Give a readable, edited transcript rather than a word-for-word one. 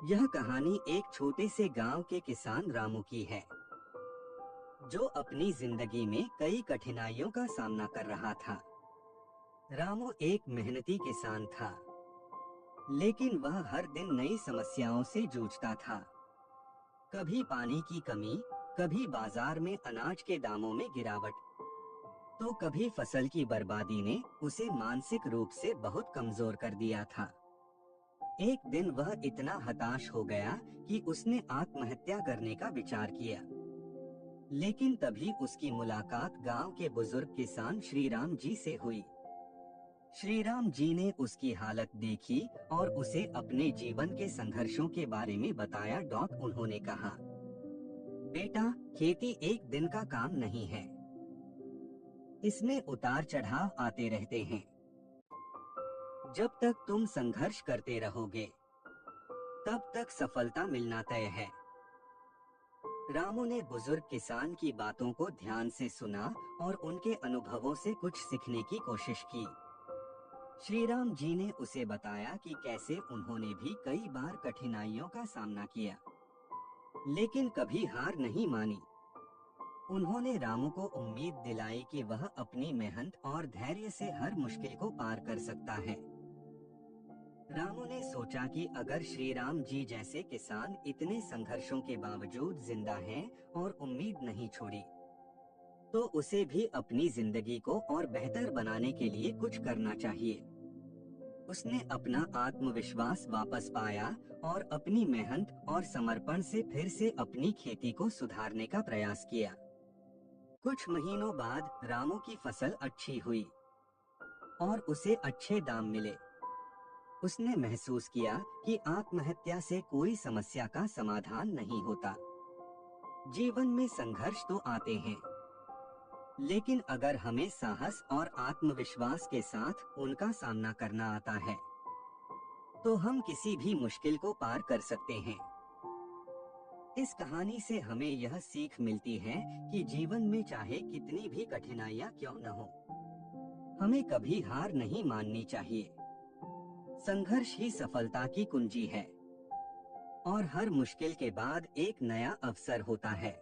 यह कहानी एक छोटे से गांव के किसान रामू की है, जो अपनी जिंदगी में कई कठिनाइयों का सामना कर रहा था। रामू एक मेहनती किसान था, लेकिन वह हर दिन नई समस्याओं से जूझता था। कभी पानी की कमी, कभी बाजार में अनाज के दामों में गिरावट, तो कभी फसल की बर्बादी ने उसे मानसिक रूप से बहुत कमजोर कर दिया था। एक दिन वह इतना हताश हो गया कि उसने आत्महत्या करने का विचार किया। लेकिन तभी उसकी मुलाकात गांव के बुजुर्ग किसान श्रीराम जी से हुई। श्रीराम जी ने उसकी हालत देखी और उसे अपने जीवन के संघर्षों के बारे में बताया। उन्होंने कहा, बेटा, खेती एक दिन का काम नहीं है, इसमें उतार चढ़ाव आते रहते हैं। जब तक तुम संघर्ष करते रहोगे, तब तक सफलता मिलना तय है। रामू ने बुजुर्ग किसान की बातों को ध्यान से सुना और उनके अनुभवों से कुछ सीखने की कोशिश की। श्रीराम जी ने उसे बताया कि कैसे उन्होंने भी कई बार कठिनाइयों का सामना किया, लेकिन कभी हार नहीं मानी। उन्होंने रामू को उम्मीद दिलाई कि वह अपनी मेहनत और धैर्य से हर मुश्किल को पार कर सकता है। रामू ने सोचा कि अगर श्रीराम जी जैसे किसान इतने संघर्षों के बावजूद जिंदा हैं और उम्मीद नहीं छोड़ी, तो उसे भी अपनी जिंदगी को और बेहतर बनाने के लिए कुछ करना चाहिए। उसने अपना आत्मविश्वास वापस पाया और अपनी मेहनत और समर्पण से फिर से अपनी खेती को सुधारने का प्रयास किया। कुछ महीनों बाद रामू की फसल अच्छी हुई और उसे अच्छे दाम मिले। उसने महसूस किया कि आत्महत्या से कोई समस्या का समाधान नहीं होता। जीवन में संघर्ष तो आते हैं, लेकिन अगर हमें साहस और आत्मविश्वास के साथ उनका सामना करना आता है, तो हम किसी भी मुश्किल को पार कर सकते हैं। इस कहानी से हमें यह सीख मिलती है कि जीवन में चाहे कितनी भी कठिनाइयां क्यों न हो, हमें कभी हार नहीं माननी चाहिए। संघर्ष ही सफलता की कुंजी है और हर मुश्किल के बाद एक नया अवसर होता है।